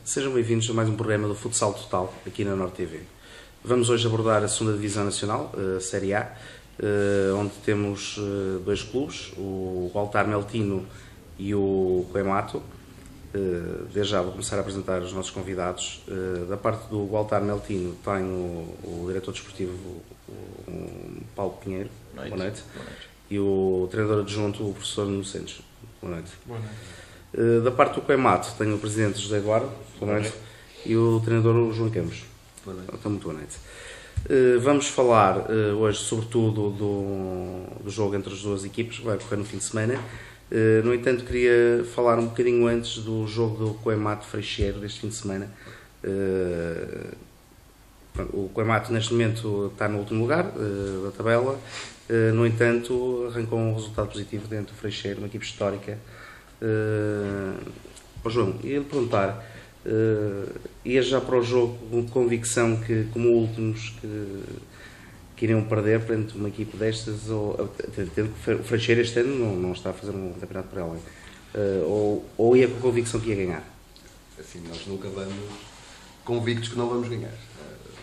Sejam bem-vindos a mais um programa do Futsal Total, aqui na Norte TV. Vamos hoje abordar a 2ª Divisão Nacional, a Série A, onde temos dois clubes, o Walter Meltino e o Coemato. Desde já vou começar a apresentar os nossos convidados. Da parte do Walter Meltino tenho o diretor desportivo, o Paulo Pinheiro. Boa noite. E o treinador adjunto, o professor Nuno Santos. Boa noite. Boa noite. Da parte do Coemato tenho o presidente José Eduardo. Boa noite. E o treinador o João Campos. Boa noite. Então, muito boa noite. Vamos falar hoje sobretudo do jogo entre as duas equipes que vai ocorrer no fim de semana. No entanto, queria falar um bocadinho antes do jogo do Coemato Freixeiro deste fim de semana. O Coemato neste momento está no último lugar da tabela. No entanto, arrancou um resultado positivo dentro do Freixeiro, uma equipe histórica. João, ia-lhe perguntar, ia já para o jogo com convicção que, como últimos, que iriam perder perante uma equipe destas, ou tendo que o Freixeiro este ano não está a fazer um campeonato para ela, ou ia com a convicção que ia ganhar? Assim, nós nunca vamos convictos que não vamos ganhar.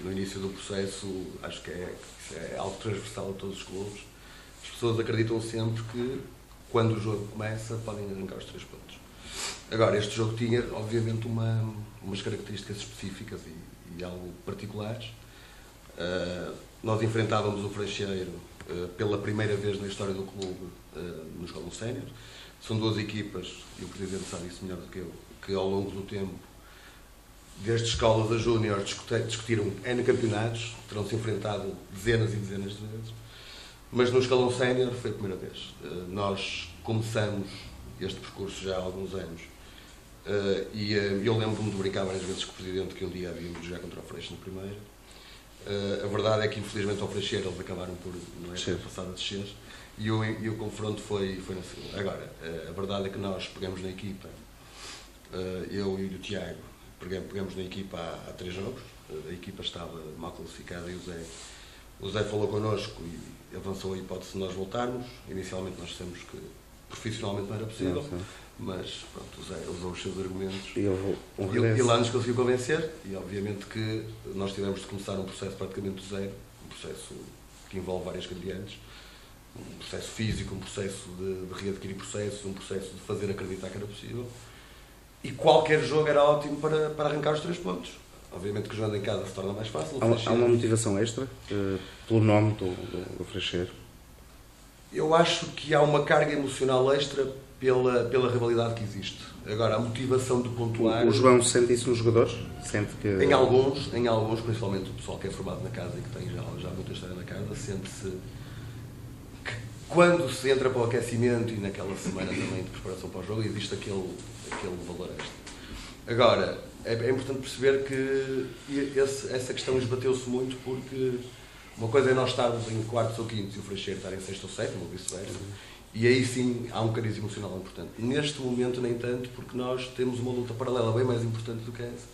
No início do processo, acho que é algo transversal a todos os clubes. As pessoas acreditam sempre que, quando o jogo começa, podem arrancar os 3 pontos. Agora, este jogo tinha, obviamente, umas características específicas e algo particulares. Nós enfrentávamos o Freixeiro pela primeira vez na história do clube no Escalão Sénior. São duas equipas, e o Presidente sabe isso melhor do que eu, que ao longo do tempo, desde escolas a júnior, discutiram N campeonatos, terão-se enfrentado dezenas e dezenas de vezes, mas no Escalão Sénior foi a primeira vez. Nós começamos este percurso já há alguns anos, e eu lembro-me de brincar várias vezes com o Presidente que um dia havíamos de jogar contra o Freixo no primeiro. A verdade é que, infelizmente, ao Freixeiro eles acabaram por não é passar a descer, e o confronto foi na segunda. Agora, a verdade é que nós pegamos na equipa, eu e o Tiago, pegamos na equipa há 3 jogos. A equipa estava mal classificada e o Zé falou connosco e avançou a hipótese de nós voltarmos. Inicialmente nós dissemos que profissionalmente não era possível, mas pronto, o Zé usou os seus argumentos e lá nos conseguiu convencer, e obviamente que nós tivemos de começar um processo praticamente do zero, um processo que envolve várias cambiantes, um processo físico, um processo de readquirir processos, um processo de fazer acreditar que era possível. E qualquer jogo era ótimo para arrancar os 3 pontos. Obviamente que jogando em casa se torna mais fácil. Há uma motivação extra pelo nome do Freixeiro? Eu acho que há uma carga emocional extra pela rivalidade que existe. Agora, a motivação de pontuar... O João sente isso nos jogadores? Sente que... Em alguns, principalmente o pessoal que é formado na casa e que tem já muita história na casa, sente-se que quando se entra para o aquecimento e naquela semana também de preparação para o jogo, existe aquele valor extra. Agora, é importante perceber que essa questão esbateu-se muito, porque uma coisa é nós estarmos em 4º ou 5º e o Freixeiro estar em 6º ou 7º, ou vice-versa, e aí sim há um cariz emocional importante. Neste momento, nem tanto, porque nós temos uma luta paralela bem mais importante do que essa,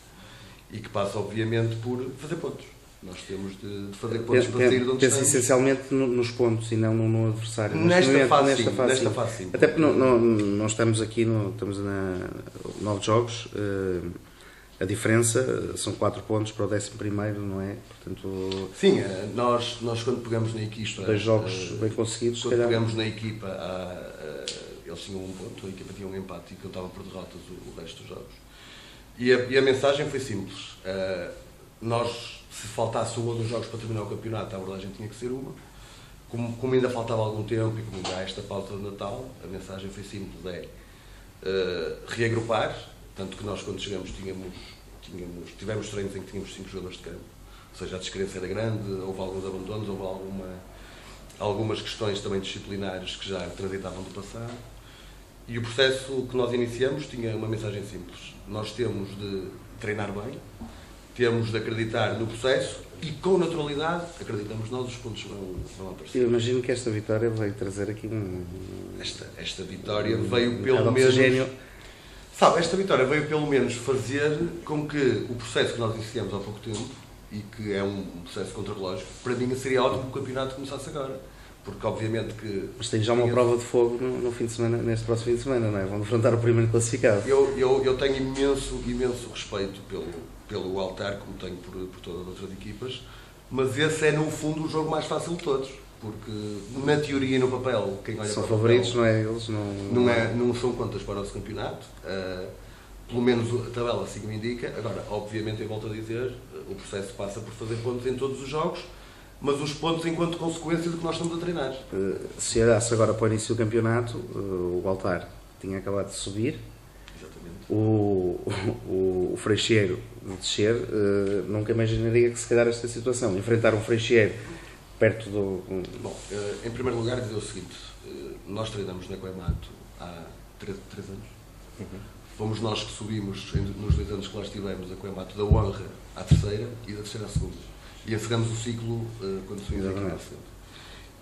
e que passa, obviamente, por fazer pontos. Nós temos de fazer pontos para sair de onde estamos. Essencialmente nos pontos e não no adversário. Nesta fase sim. Até porque não estamos aqui, estamos na 9 jogos, a diferença são 4 pontos para o 11º, não é? Portanto, sim, nós quando pegamos na equipa... 2 jogos bem conseguidos, quando pegamos na equipa, eles tinham 1 ponto, a equipa tinha um empate e contava por derrotas o resto dos jogos. E a mensagem foi simples. Nós, se faltasse 1 ou 2 jogos para terminar o campeonato, a abordagem tinha que ser uma. Como ainda faltava algum tempo e como já há esta pauta de Natal, a mensagem foi simples, reagrupar, tanto que nós quando chegamos tivemos treinos em que tínhamos 5 jogadores de campo, ou seja, a descrença era grande, houve alguns abandonos, houve algumas questões também disciplinares que já transitavam do passado, e o processo que nós iniciamos tinha uma mensagem simples: nós temos de treinar bem, temos de acreditar no processo e, com naturalidade, acreditamos nós, os pontos vão aparecer. Eu imagino que esta vitória veio trazer aqui Esta vitória veio pelo menos... esta vitória veio pelo menos fazer com que o processo que nós iniciamos há pouco tempo, e que é um processo contrarrelógico, para mim seria ótimo que o campeonato começasse agora. porque obviamente que... Mas tem já uma prova de fogo no fim de semana, neste próximo fim de semana, não é? Vão enfrentar o primeiro classificado. Eu tenho imenso respeito pelo Altar, como tenho por todas as outras equipas, mas esse é no fundo o jogo mais fácil de todos, porque na teoria e no papel, quem olha são para o favoritos, papel, não é? Eles não são contas para o nosso campeonato, pelo menos a tabela assim me indica. Agora, obviamente, eu volto a dizer, o processo passa por fazer pontos em todos os jogos, mas os pontos enquanto consequência do que nós estamos a treinar. Se olhasse agora para o início do campeonato, o Altar tinha acabado de subir, exatamente. O Freixeiro de descer, nunca imaginaria que se calhar esta situação, enfrentar um Freixeiro perto do... Bom, em primeiro lugar dizer o seguinte, nós treinamos na Coemato há 3 anos. Fomos nós que subimos, nos 2 anos que lá estivemos, a Coemato da honra à terceira e da terceira à segunda. E encerramos o ciclo quando subimos aqui na segunda.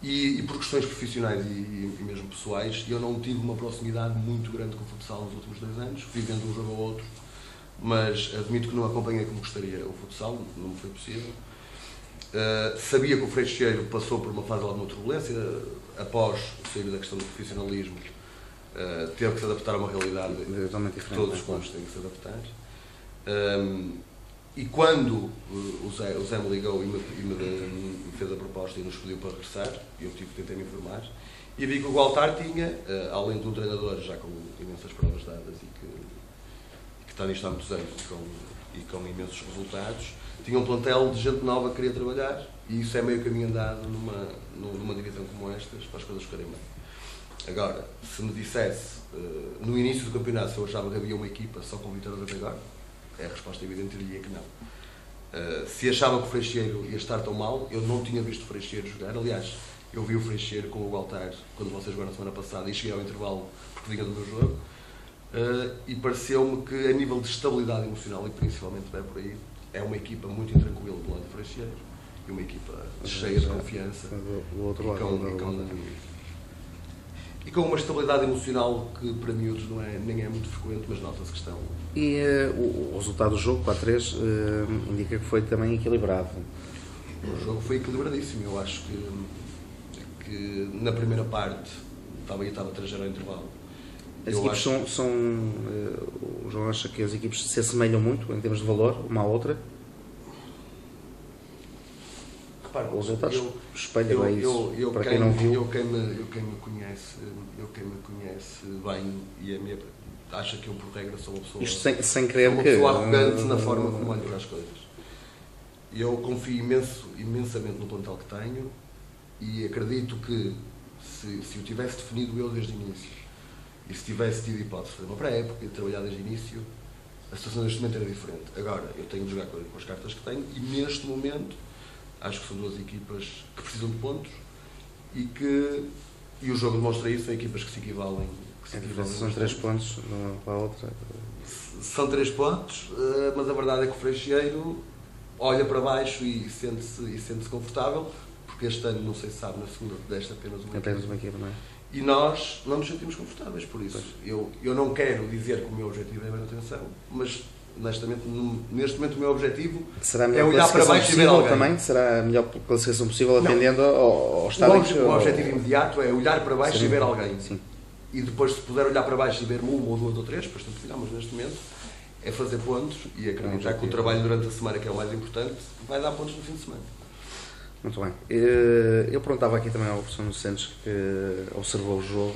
E por questões profissionais e mesmo pessoais, eu não tive uma proximidade muito grande com o futsal nos últimos 2 anos, vivendo um jogo ao outro, mas admito que não acompanhei como gostaria o futsal, não me foi possível. Sabia que o Freixeiro passou por uma fase de alguma turbulência, após sair da questão do profissionalismo, teve que se adaptar a uma realidade que todos os clubes têm que se adaptar. E quando o Zé me ligou e me fez a proposta e nos pediu para regressar, eu tentei me informar, e vi que o Altar tinha, além de um treinador já com imensas provas dadas e que está nisto há muitos anos e com imensos resultados, tinha um plantel de gente nova que queria trabalhar, e isso é meio caminho andado numa divisão como estas, para as coisas ficarem bem. Agora, se me dissesse, no início do campeonato, se eu achava que havia uma equipa só com vitórias até agora, a resposta evidente diria que não. Se achava que o Freixeiro ia estar tão mal, eu não tinha visto o Freixeiro jogar. Aliás, eu vi o Freixeiro com o Altar quando vocês jogaram na semana passada e cheguei ao intervalo porque vinha do meu jogo, e pareceu-me que a nível de estabilidade emocional, e principalmente bem por aí, é uma equipa muito intranquila do lado do Freixeiro e uma equipa cheia de confiança do outro lado, e com uma estabilidade emocional que para miúdos nem é muito frequente, mas nota-se que estão. E o resultado do jogo, 4-3, indica que foi também equilibrado. O jogo foi equilibradíssimo. Eu acho que na primeira parte estava 3-0 ao intervalo. As equipes o João acha que as equipes se assemelham muito em termos de valor, uma à outra? Repara, os resultados espelham isso, para quem não viu. Quem me conhece bem e acha que eu, por regra, sou uma pessoa... Isto sem querer uma pessoa arrogante na forma como olho para as coisas. Eu confio imensamente no plantel que tenho e acredito que se o tivesse definido eu desde o início e se tivesse tido hipótese de fazer uma pré-época e de trabalhar desde o início, a situação neste momento era diferente. Agora, eu tenho de jogar com as cartas que tenho e neste momento acho que são 2 equipas que precisam de pontos e o jogo demonstra isso, são equipas que se equivalem. São 3 pontos de uma para a outra. São 3 pontos, mas a verdade é que o Freixeiro olha para baixo e sente-se confortável, porque este ano, não sei se sabe, na segunda desta apenas uma equipa, não é? E nós não nos sentimos confortáveis por isso. Eu não quero dizer que o meu objetivo é a manutenção, mas honestamente, neste momento o meu objetivo é olhar para baixo e ver alguém. Também? Será a melhor classificação possível atendendo ao estado em que... O objetivo imediato é olhar para baixo e ver alguém. Sim. E depois, se puder olhar para baixo e ver uma ou 2 ou 3, depois tanto final, mas neste momento é fazer pontos e acreditar que o trabalho durante a semana, que é o mais importante, vai dar pontos no fim de semana. Muito bem. Eu perguntava aqui também ao professor Nuno Santos, que observou o jogo,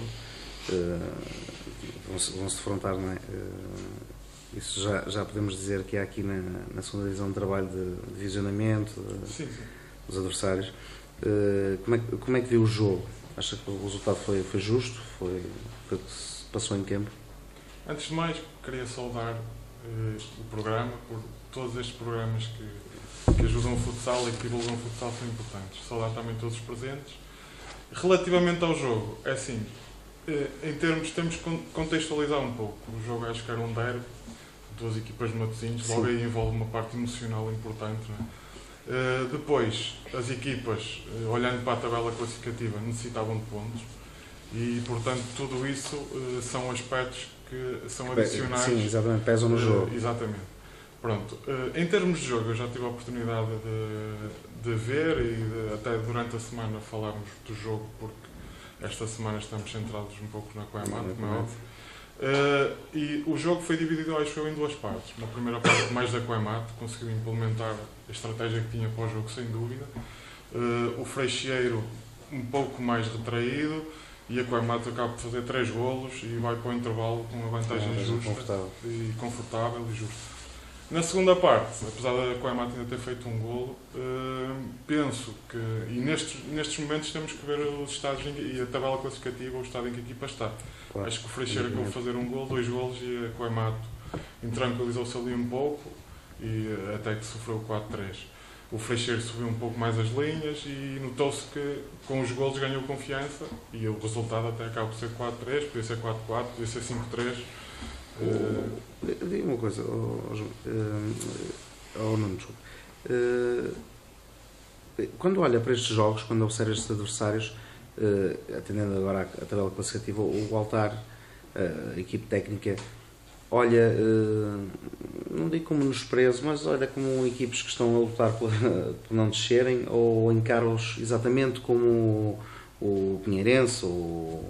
vão-se defrontar, não é? Isso já podemos dizer que há aqui na segunda divisão um trabalho de visionamento dos adversários. Como é que viu o jogo? Acha que o resultado foi justo? Foi o que se passou em campo? Antes de mais, queria saudar o programa por todos estes programas que ajudam o futsal e que divulgam o futsal são importantes. Saudar também todos os presentes. Relativamente ao jogo, é assim, temos que contextualizar um pouco. O jogo acho que era um derby, 2 equipas de Matosinhos, logo aí envolve uma parte emocional importante, não é? Depois, as equipas, olhando para a tabela classificativa, necessitavam de pontos e, portanto, tudo isso são aspectos que são adicionais. Sim, exatamente, pesam no jogo. Exatamente. Pronto, em termos de jogo, eu já tive a oportunidade de ver e até durante a semana falarmos do jogo, porque esta semana estamos centrados um pouco na Coemat, como é óbvio. E o jogo foi dividido, acho eu, em duas partes. Na primeira parte, mais da Coemat, conseguiu implementar a estratégia que tinha para o jogo, sem dúvida. O Freixeiro um pouco mais retraído, e a Coemat acaba por fazer 3 golos e vai para o intervalo com uma vantagem justa e confortável e justa. Na segunda parte, apesar da Coemat ainda ter feito um golo, penso que, e nestes momentos temos que ver os estados e a tabela classificativa, o estado em que a equipa está. Claro. Acho que o Freixeiro acabou de fazer um golo, 2 golos, e a Coemat intranquilizou-se ali um pouco, e até que sofreu 4-3. O Freixeiro subiu um pouco mais as linhas e notou-se que com os golos ganhou confiança, e o resultado até acaba por ser 4-3, podia ser 4-4, podia ser 5-3. Diga uma coisa, Nuno, desculpa. Quando olha para estes jogos, quando observa estes adversários, atendendo agora à tabela classificativa, o Waltar, a equipe técnica, olha, não digo como menosprezo, mas olha como equipes que estão a lutar por não descerem, ou encara-os exatamente como o Pinheirense, o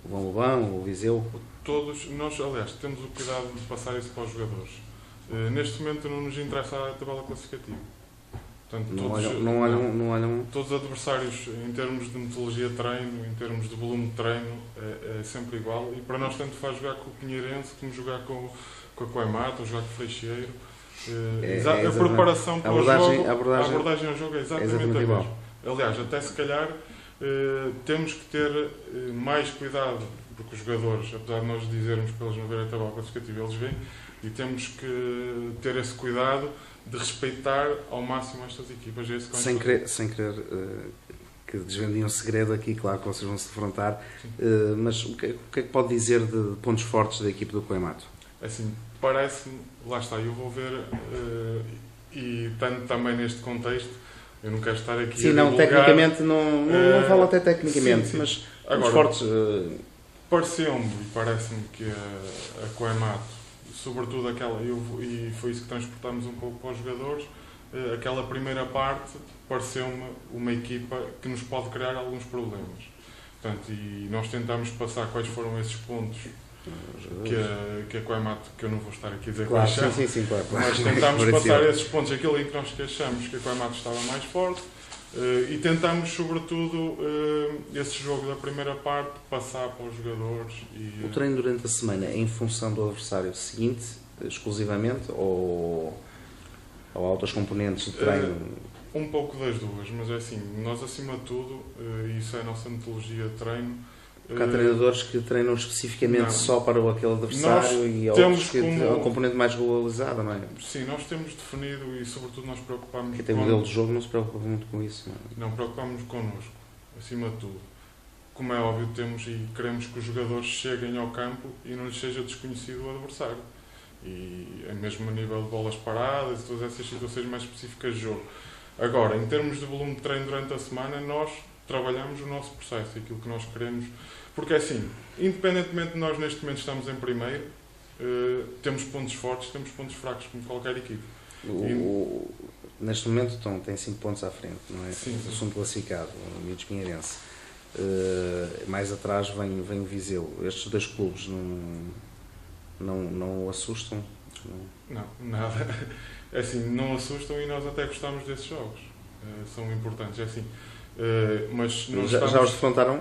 Vão Lobão, o Viseu? Todos, nós, aliás, temos o cuidado de passar isso para os jogadores. Neste momento não nos interessa a tabela classificativa. Portanto, não olham. Todos os adversários, em termos de metodologia de treino, em termos de volume de treino, é sempre igual. E para nós tanto faz jogar com o Pinheirense como jogar com a Coemat ou jogar com o Freixeiro. A preparação para o jogo, a abordagem ao jogo é exatamente a mesma. Aliás, até se calhar temos que ter mais cuidado, porque os jogadores, apesar de nós dizermos para eles não verem a tabela classificativa, eles vêm, e temos que ter esse cuidado de respeitar ao máximo estas equipas. Sem querer que desvendem um segredo aqui, claro que vocês vão se defrontar, mas o que é que pode dizer de pontos fortes da equipe do Coemato? Assim, parece-me, lá está, eu vou ver, e tanto também neste contexto, eu não quero estar aqui a divulgar, tecnicamente, não falo até tecnicamente, sim. Mas agora, os fortes... Pareceu-me e parece-me que a Coemato, sobretudo aquela, e foi isso que transportámos um pouco para os jogadores, aquela primeira parte pareceu-me uma equipa que nos pode criar alguns problemas. Portanto, e nós tentámos passar quais foram esses pontos que a Coemato, que eu não vou estar aqui a dizer claro, quais são, sim, claro. Mas tentámos passar esses pontos, aquilo em que nós achamos que a Coemato estava mais forte, e tentámos, sobretudo, esse jogo da primeira parte, passar para os jogadores. O treino durante a semana é em função do adversário seguinte, exclusivamente, ou há outras componentes de treino? Um pouco das duas, mas é assim, nós acima de tudo, e isso é a nossa metodologia de treino. Porque há treinadores que treinam especificamente só para aquele adversário e há outros que têm uma componente mais globalizada, não é? Sim, nós temos definido e sobretudo nós preocupamos... Quem tem modelo de jogo não se preocupa muito com isso, não é? Não, preocupamos connosco, acima de tudo. Como é óbvio, temos e queremos que os jogadores cheguem ao campo e não lhes seja desconhecido o adversário. E é mesmo a nível de bolas paradas e todas essas situações mais específicas de jogo. Agora, em termos de volume de treino durante a semana, nós trabalhamos o nosso processo, aquilo que nós queremos. Porque assim, independentemente de nós neste momento estamos em primeiro, temos pontos fortes, temos pontos fracos, como qualquer equipe. Neste momento tem 5 pontos à frente, não é? Sim. O segundo classificado, o Miúdos Pinheirense. Mais atrás vem o Viseu. Estes dois clubes não o assustam? Não, nada. É assim, não assustam e nós até gostamos desses jogos. São importantes, é assim. Mas não já os defrontaram?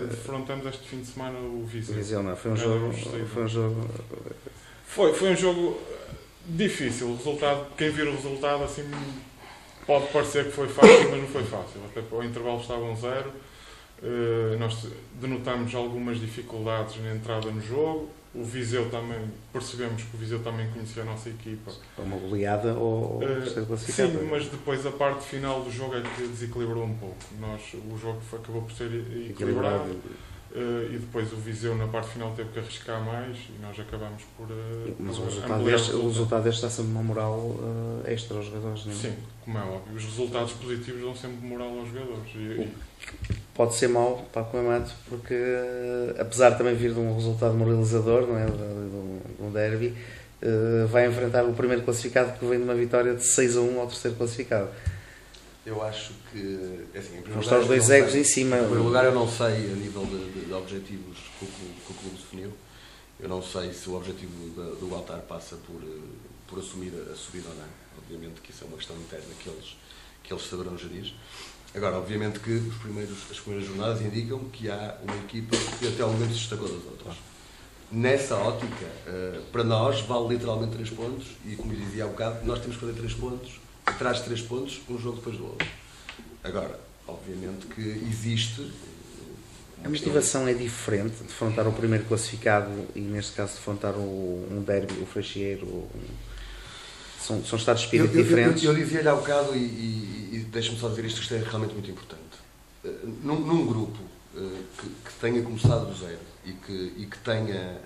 Defrontamos este fim de semana o Viseu. O Viseu, não. Foi um jogo difícil. O resultado, quem vir o resultado assim pode parecer que foi fácil, mas não foi fácil. Até o intervalo estava 1-0. Nós denotamos algumas dificuldades na entrada no jogo. O Viseu também, percebemos que o Viseu também conhecia a nossa equipa. Uma goleada ou ser classificado? Sim, mas depois a parte final do jogo é que desequilibrou um pouco. O jogo acabou por ser equilibrado. E depois o Viseu na parte final teve que arriscar mais e nós acabámos por... Mas o resultado deste está sempre uma moral extra aos jogadores, não é? Sim, como é óbvio. Os resultados positivos dão sempre moral aos jogadores. Pode ser mau para a Coemato, porque apesar de também vir de um resultado moralizador, não é? De um derby, vai enfrentar o primeiro classificado que vem de uma vitória de 6-1 ao terceiro classificado. Eu acho que, assim, em primeiro Vão estar os dois egos em cima. Em primeiro lugar, eu não sei, a nível de objetivos que o clube definiu, eu não sei se o objetivo do Altar passa por assumir a subida ou não. Obviamente que isso é uma questão interna que eles saberão gerir. Agora, obviamente que as primeiras jornadas indicam que há uma equipa que até ao momento se destacou das outras. Nessa ótica, para nós, vale literalmente 3 pontos, e como eu dizia há bocado, nós temos que fazer 3 pontos, atrás de 3 pontos, um jogo depois do outro. Agora, obviamente que existe... A motivação é diferente de defrontar o primeiro classificado e, neste caso, defrontar um derby, o Freixeiro. São estados de espírito diferentes. Eu dizia-lhe há bocado, e deixa-me só dizer isto, que isto é realmente muito importante. Num grupo que tenha começado do zero e que tenha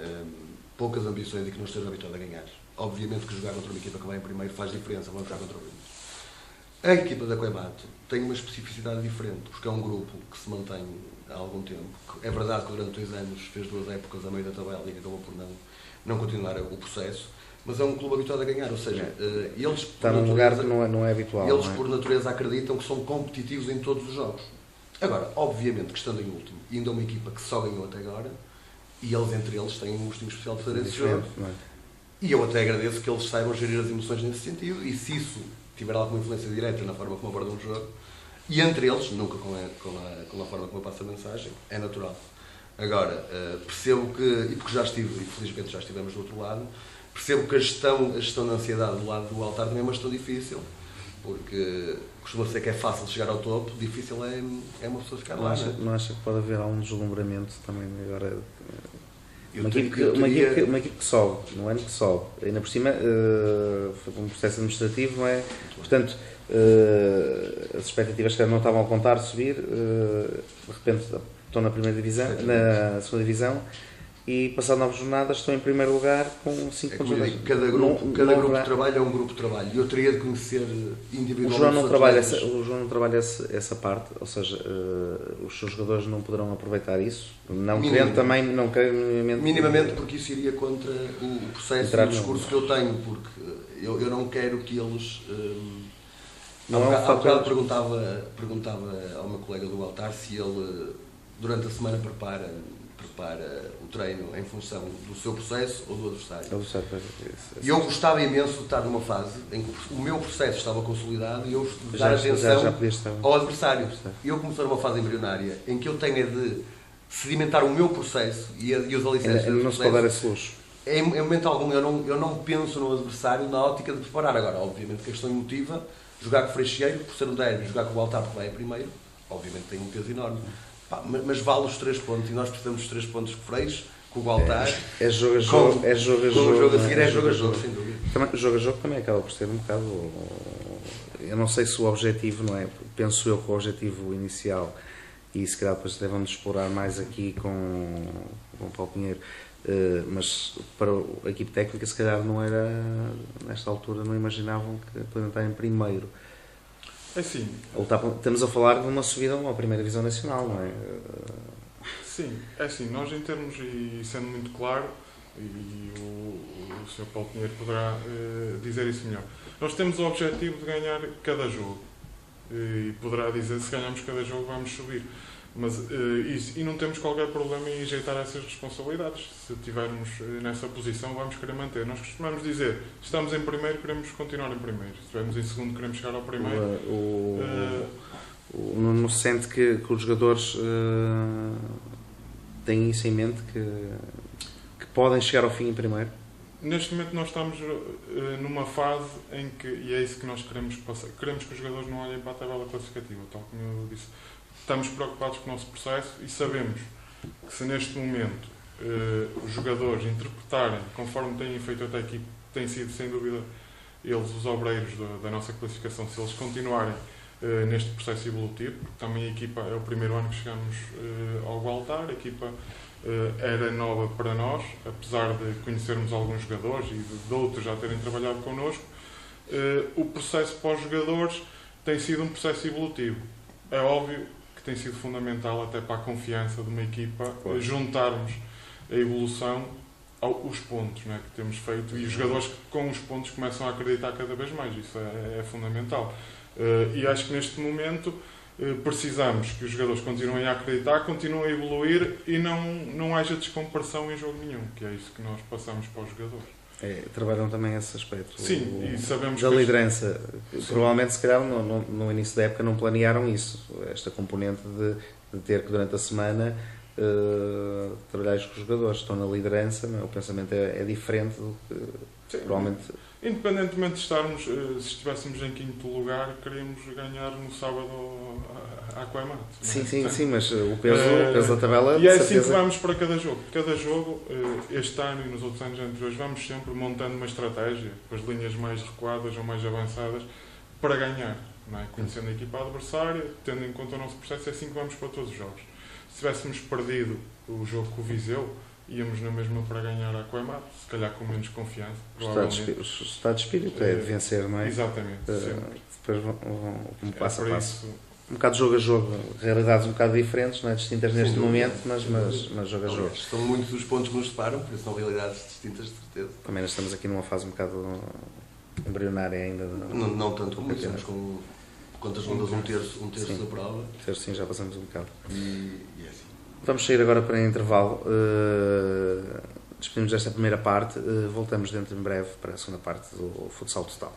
poucas ambições e que não esteja habituado a ganhar, obviamente que jogar contra uma equipa que vai em primeiro faz diferença, vamos jogar contra o Bruno. A equipa da Coimato tem uma especificidade diferente, porque é um grupo que se mantém há algum tempo. É verdade que durante 2 anos fez 2 épocas a meio da tabela e acabou por não continuar o processo, mas é um clube habituado a ganhar, ou seja, eles... Está num lugar que não é habitual. Eles, por natureza, acreditam que são competitivos em todos os jogos. Agora, obviamente que estando em último, e ainda uma equipa que só ganhou até agora, e eles, entre eles, têm um gostinho especial de fazer esse jogo. E eu até agradeço que eles saibam gerir as emoções nesse sentido, e se isso tiver alguma influência direta na forma como abordam o jogo, e entre eles, nunca com a forma como eu passo a mensagem, é natural. Agora, percebo que, e porque já estive, e felizmente já estivemos do outro lado, percebo que a gestão da ansiedade do lado do Altar também é uma gestão difícil, porque costuma ser que é fácil chegar ao topo, difícil é uma pessoa ficar lá. Não acha que pode haver algum deslumbramento também agora? Uma equipe que sobe, no ano que sobe, ainda por cima foi um processo administrativo, não é? Portanto, as expectativas que não estavam a contar subir, de repente estão na primeira divisão, na segunda divisão, e passado 9 jornadas estão em primeiro lugar com 5 pontos. Cada grupo de trabalho é um grupo de trabalho, e eu teria de conhecer individualmente. O João não trabalha essa parte, ou seja, os seus jogadores não poderão aproveitar isso, não querendo também, não querendo minimamente, porque isso iria contra o processo e o discurso que eu tenho, porque eu não quero que eles... Há bocado perguntava ao meu colega do Altar se ele, durante a semana, prepara o treino em função do seu processo ou do adversário. E eu gostava imenso de estar numa fase em que o meu processo estava consolidado e eu dar atenção ao adversário. E eu comecei numa fase embrionária em que eu tenho de sedimentar o meu processo e os alicerces do processo. Não se pode dar esse luxo. Em momento algum eu não penso no adversário na ótica de preparar. Agora, obviamente que a questão emotiva, jogar com o Freixeiro, por ser um derby, jogar com o Altar porque vai a primeiro, obviamente tem um peso enorme. Mas vale os 3 pontos, e nós precisamos dos 3 pontos com o Freixo, com o Altar. É jogo a jogo. É jogo a jogo a seguir, é jogo a jogo, sem dúvida. Jogo a jogo também acaba por ser um bocado... Eu não sei se o objetivo, não é? Penso eu que o objetivo inicial, e se calhar depois devemos explorar mais aqui com o Paulo Pinheiro, mas para a equipe técnica se calhar não era, nesta altura, não imaginavam que podiam estar em primeiro. É sim. Estamos a falar de uma subida a uma primeira divisão nacional, não é? Sim, é assim, nós em termos, e sendo muito claro, e o Sr. Paulo Pinheiro poderá dizer isso melhor, nós temos o objetivo de ganhar cada jogo, e poderá dizer, se ganharmos cada jogo vamos subir, mas e não temos qualquer problema em ajeitar essas responsabilidades. Se estivermos nessa posição, vamos querer manter. Nós costumamos dizer, estamos em primeiro, queremos continuar em primeiro. Se estivermos em segundo, queremos chegar ao primeiro. No sente que os jogadores têm isso em mente, que podem chegar ao fim em primeiro? Neste momento nós estamos numa fase em que, e é isso que nós queremos passar, queremos que os jogadores não olhem para a tabela classificativa, tal como eu disse. Estamos preocupados com o nosso processo e sabemos que se neste momento os jogadores interpretarem conforme têm feito até aqui, têm sido sem dúvida eles os obreiros da nossa classificação, se eles continuarem neste processo evolutivo, porque também a equipa é o primeiro ano que chegamos ao Altar, a equipa era nova para nós, apesar de conhecermos alguns jogadores e de outros já terem trabalhado connosco, o processo para os jogadores tem sido um processo evolutivo. É óbvio que tem sido fundamental até para a confiança de uma equipa juntarmos a evolução os pontos, não é, que temos feito, e os jogadores que com os pontos começam a acreditar cada vez mais. Isso é fundamental. E acho que neste momento precisamos que os jogadores continuem a acreditar, continuem a evoluir e não haja descompressão em jogo nenhum, que é isso que nós passamos para os jogadores. Trabalham também esse aspecto. Sim, e sabemos da que liderança. Provavelmente, se calhar, no início da época não planearam isso. Esta componente de ter que, durante a semana, trabalhar com os jogadores. Estão na liderança, não é? O pensamento é diferente do que, sim, provavelmente... Independentemente de estarmos, se estivéssemos em quinto lugar, queríamos ganhar no sábado a Aquamat. Sim, mas o peso da tabela... E é assim que vamos para cada jogo. Cada jogo, este ano e nos outros anos anteriores, vamos sempre montando uma estratégia, com as linhas mais recuadas ou mais avançadas, para ganhar. Não é? Conhecendo a equipa adversária, tendo em conta o nosso processo, é assim que vamos para todos os jogos. Se tivéssemos perdido o jogo com o Viseu, íamos na mesma para ganhar a Aquamat, se calhar com menos confiança. O estado de espírito é de vencer, não é? Exatamente. Depois vão passo a passo. Isso. Um bocado jogo a jogo, realidades um bocado diferentes, não é? Distintas neste momento, mas jogo a jogo. São muitos os pontos que nos separam, por isso são realidades distintas, de certeza. Também nós estamos aqui numa fase um bocado embrionária ainda. Não tanto como estamos com quantas rondas, um terço da prova. Sim, já passamos um bocado. E é assim. Vamos sair agora para intervalo. Despedimos desta primeira parte. Voltamos dentro em breve para a segunda parte do Futsal Total.